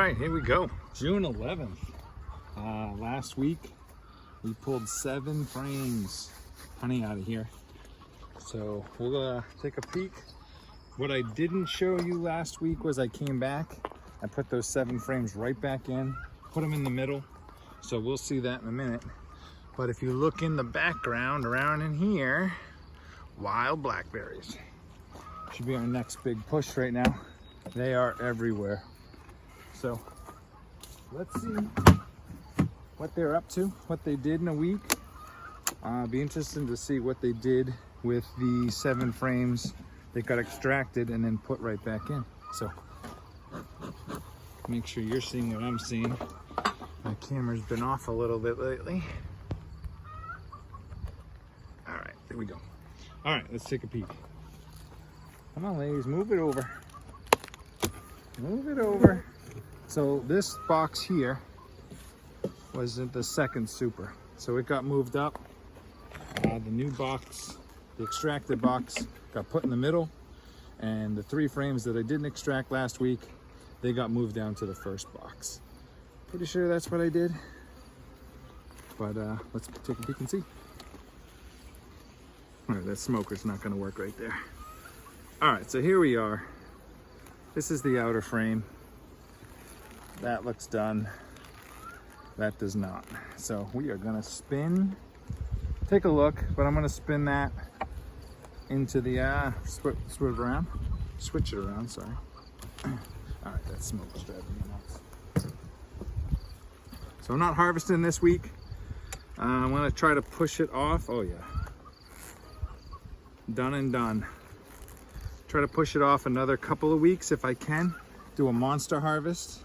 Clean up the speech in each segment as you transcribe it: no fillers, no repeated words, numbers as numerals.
right, here we go. June 11th. Last week we pulled 7 frames honey out of here. So we'll take a peek. What I didn't show you last week was I came back, I put those 7 frames right back in, put them in the middle. So we'll see that in a minute. But if you look in the background around in here, wild blackberries. Should be our next big push right now. They are everywhere. So let's see what they're up to, what they did in a week. Be interesting to see what they did with the 7 frames that got extracted and then put right back in. So make sure you're seeing what I'm seeing. My camera's been off a little bit lately. All right, there we go. All right, let's take a peek. Come on, ladies, move it over. Move it over. So this box here was the second super. So it got moved up. The new box, the extracted box, got put in the middle. And the 3 frames that I didn't extract last week, they got moved down to the first box. Pretty sure that's what I did. But let's take a peek and see. All right, that smoker's not gonna work right there. All right, so here we are. This is the outer frame. That looks done. That does not. So we are gonna spin, take a look, but I'm gonna spin that into the, switch it around, sorry. All right, that smoke is driving me nuts. So I'm not harvesting this week. I'm gonna try to push it off. Oh yeah. Done and done. Try to push it off another couple of weeks if I can. Do a monster harvest,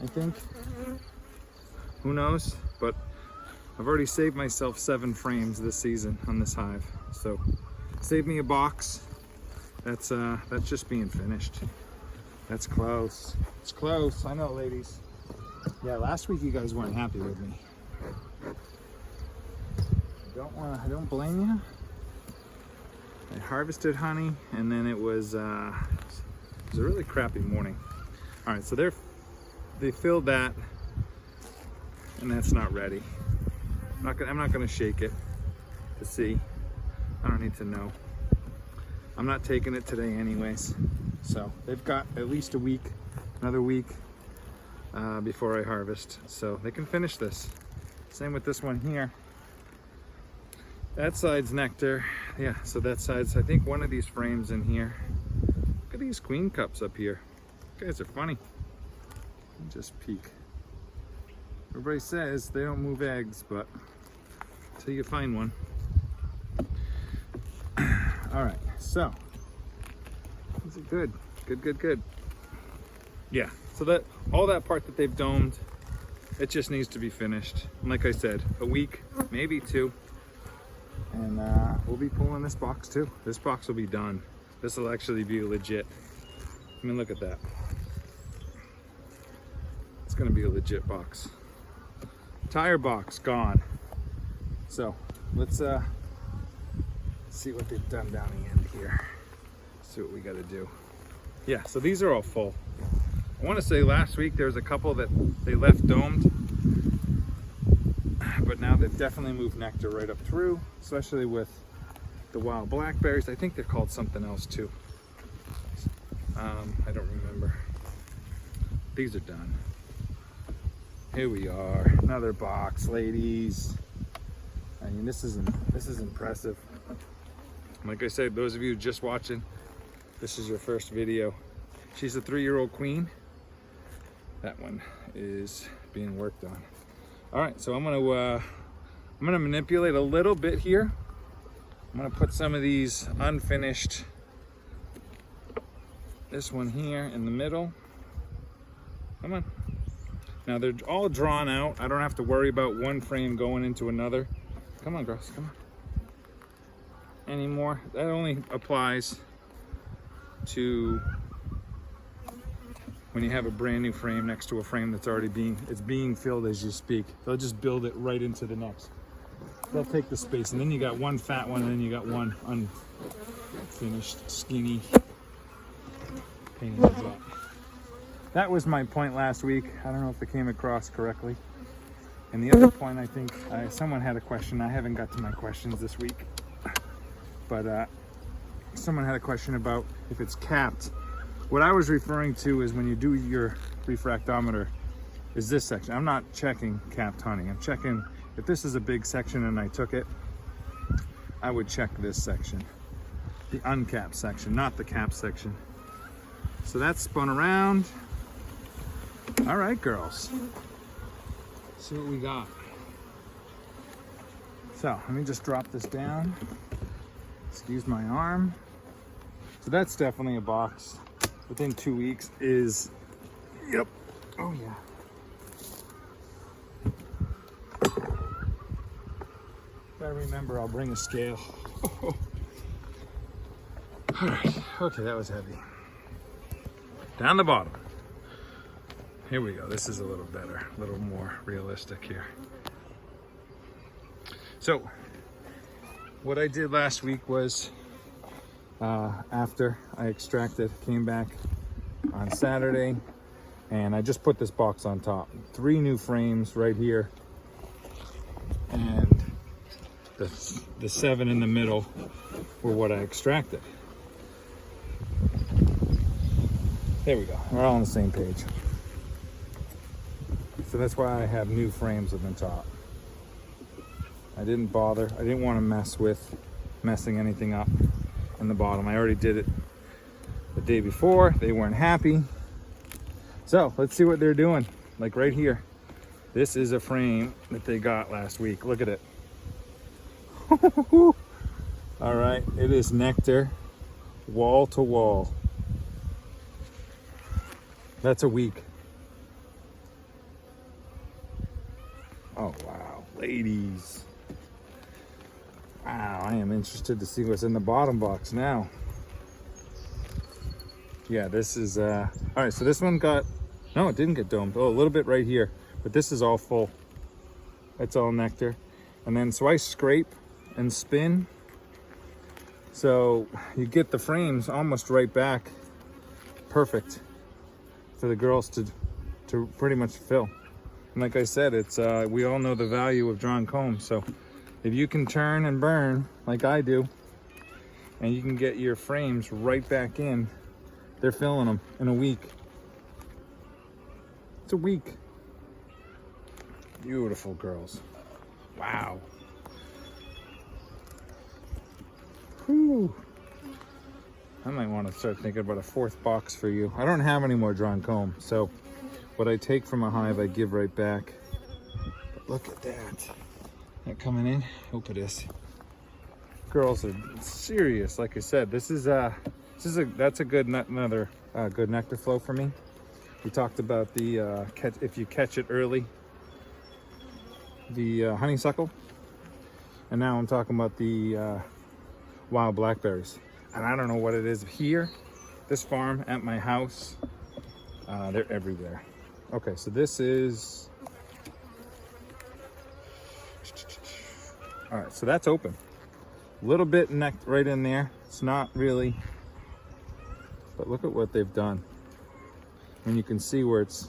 I think. Who knows? But I've already saved myself 7 frames this season on this hive. So save me a box. That's just being finished. That's close. It's close. I know, ladies. Yeah, last week you guys weren't happy with me. I don't blame you. I harvested honey, and then it was a really crappy morning. All right, so they filled that, and that's not ready. I'm not gonna shake it to see. I don't need to know. I'm not taking it today anyways. So they've got at least a week, another week before I harvest. So they can finish this. Same with this one here. That side's Nectar. Yeah, so that side's, I think, one of these frames in here. Look at these queen cups up here. You guys are funny. Just peek. Everybody says they don't move eggs, but until you find one. All right, so these are good. Good. Yeah, so that all that part that they've domed, it just needs to be finished. And like I said, a week, maybe 2. And we'll be pulling this box too. This box will be done. This will actually be legit. I mean, look at that. It's gonna be a legit box. Tire box gone. So let's see what they've done down the end here. See what we gotta do. Yeah, so these are all full. I wanna say last week there was a couple that they left domed, but now they've definitely moved Nectar right up through, especially with the wild blackberries. I think they're called something else too. I don't remember. These are done. Here we are, another box, ladies. I mean, this is impressive. Like I said, those of you just watching, this is your first video. She's a 3-year-old queen. That one is being worked on. All right, so I'm gonna manipulate a little bit here. I'm gonna put some of these unfinished, this one here in the middle. Come on. Now they're all drawn out. I don't have to worry about one frame going into another. Come on, girls, come on. Anymore. That only applies to when you have a brand new frame next to a frame that's already being filled as you speak. They'll just build it right into the next. They'll take the space, and then you got one fat one, and then you got one unfinished, skinny pain in the butt. that was my point last week. I don't know if it came across correctly. And the other point, I think someone had a question. I haven't got to my questions this week, but someone had a question about if it's capped. What I was referring to is when you do your refractometer is this section. I'm not checking capped honey. I'm checking if this is a big section and I took it, I would check this section, the uncapped section, not the capped section. So that's spun around. All right, girls. See what we got. So let me just drop this down. Excuse my arm. So that's definitely a box. Within 2 weeks is, yep. Oh yeah. If I remember, I'll bring a scale. All right, okay, that was heavy. Down the bottom. Here we go. This is a little better, a little more realistic here. So, what I did last week was, after I extracted, came back on Saturday, and I just put this box on top. 3 new frames right here, and the 7 in the middle were what I extracted. There we go. We're all on the same page. So that's why I have new frames on the top. I didn't bother. I didn't want to mess with messing anything up in the bottom. I already did it the day before. They weren't happy. So let's see what they're doing. Like right here. This is a frame that they got last week. Look at it. All right. It is Nectar, wall to wall. That's a week. Oh, wow. Ladies. Wow, I am interested to see what's in the bottom box now. Yeah, this is, all right, so this one got, no, it didn't get domed. Oh, a little bit right here, but this is all full. It's all Nectar. And then, so I scrape and spin. So you get the frames almost right back. Perfect for the girls to pretty much fill. And like I said, it's we all know the value of drawn comb. So if you can turn and burn like I do, and you can get your frames right back in, they're filling them in a week. It's a week. Beautiful girls. Wow. Whew. I might want to start thinking about a 4th box for you. I don't have any more drawn comb, so what I take from a hive, I give right back. But look at that. That coming in? Hope it is. Girls are serious. Like I said, that's a good another good nectar flow for me. We talked about the if you catch it early, the honeysuckle, and now I'm talking about the wild blackberries. And I don't know what it is here, this farm at my house, they're everywhere. Okay, so this is, all right, so that's open. A little bit necked right in there. It's not really, but look at what they've done. And you can see where it's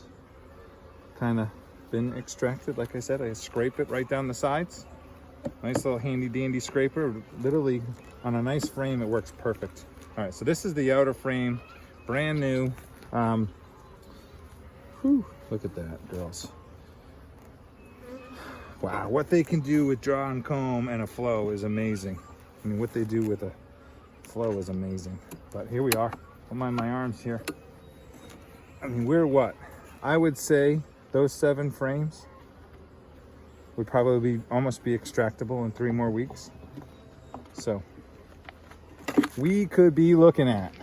kind of been extracted. Like I said, I scrape it right down the sides. Nice little handy dandy scraper. Literally on a nice frame, it works perfect. All right, so this is the outer frame, brand new. Whew, look at that, girls. Wow, what they can do with drawn comb and a flow is amazing. I mean, what they do with a flow is amazing. But here we are. Don't mind my arms here. I mean, we're what? I would say those 7 frames would probably almost be extractable in 3 more weeks. So we could be looking at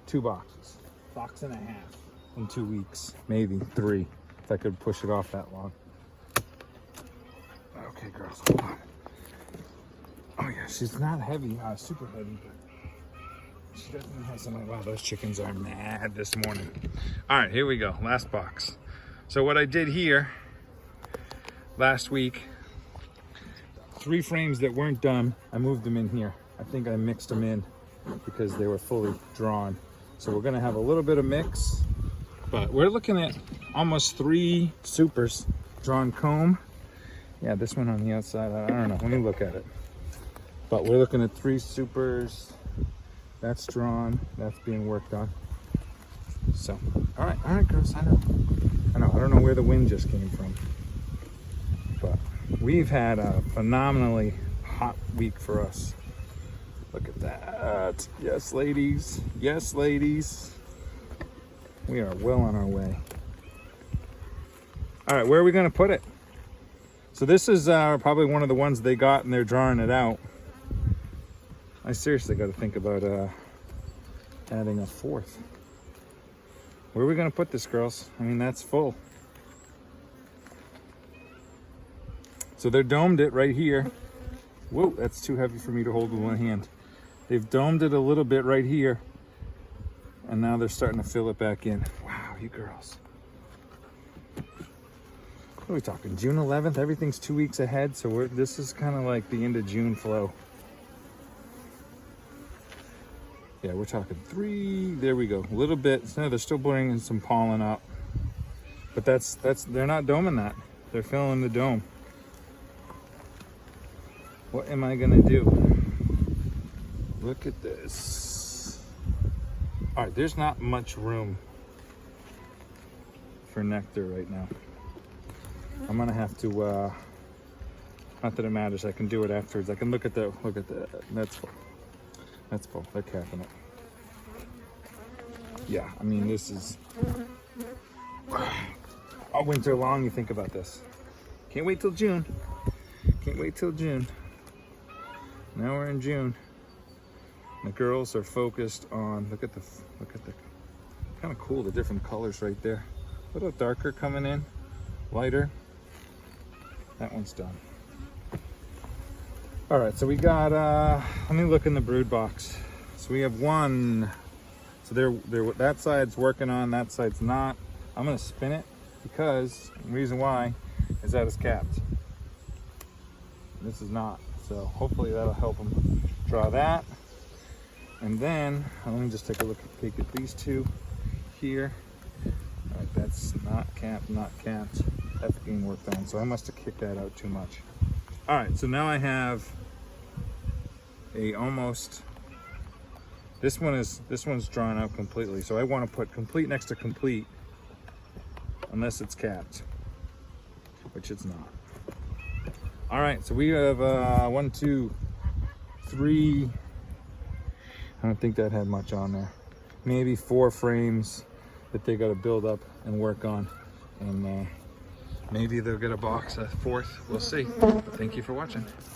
2 boxes, box and a half in 2 weeks, maybe 3, if I could push it off that long. Okay, girls, hold on. Oh yeah, she's not heavy, super heavy, but she definitely has some. Wow, those chickens are mad this morning. All right, here we go, last box. So what I did here last week, 3 frames that weren't done, I moved them in here. I think I mixed them in because they were fully drawn. So we're gonna have a little bit of mix But we're looking at almost 3 supers drawn comb. Yeah, this one on the outside, I don't know, let me look at it. But we're looking at 3 supers. That's drawn, that's being worked on. So, all right, girls, I don't know where the wind just came from. But we've had a phenomenally hot week for us. Look at that. Yes, ladies. Yes, ladies. We are well on our way. All right, where are we going to put it? So this is probably one of the ones they got and they're drawing it out. I seriously got to think about adding a 4th. Where are we going to put this, girls? I mean, that's full. So they're domed it right here. Whoa, that's too heavy for me to hold with one hand. They've domed it a little bit right here. And now they're starting to fill it back in. Wow, you girls. What are we talking? June 11th? Everything's 2 weeks ahead. So this is kind of like the end of June flow. Yeah, we're talking 3. There we go. A little bit. So they're still bringing some pollen up. But that's they're not doming that. They're filling the dome. What am I gonna do? Look at this. All right, there's not much room for nectar right now. I'm gonna have to, not that it matters, I can do it afterwards. I can look at the, that's full. That's full, they're capping it. Yeah, I mean, this is, all winter long you think about this. Can't wait till June. Can't wait till June. Now we're in June. The girls are focused on, look at the, kind of cool, the different colors right there. A little darker coming in, lighter. That one's done. All right, so we got, let me look in the brood box. So we have 1, so that side's working on, that side's not. I'm gonna spin it because the reason why is that it's capped. This is not. So hopefully that'll help them draw that. And then, let me just take a look at these 2 here. All right, that's not capped, not capped. That's being worked on, so I must have kicked that out too much. All right, so now I have a almost, this one's drawn out completely. So I want to put complete next to complete, unless it's capped, which it's not. All right, so we have 1, 2, 3. I don't think that had much on there. Maybe 4 frames that they got to build up and work on, and maybe they'll get a box, a 4th. We'll see. Thank you for watching.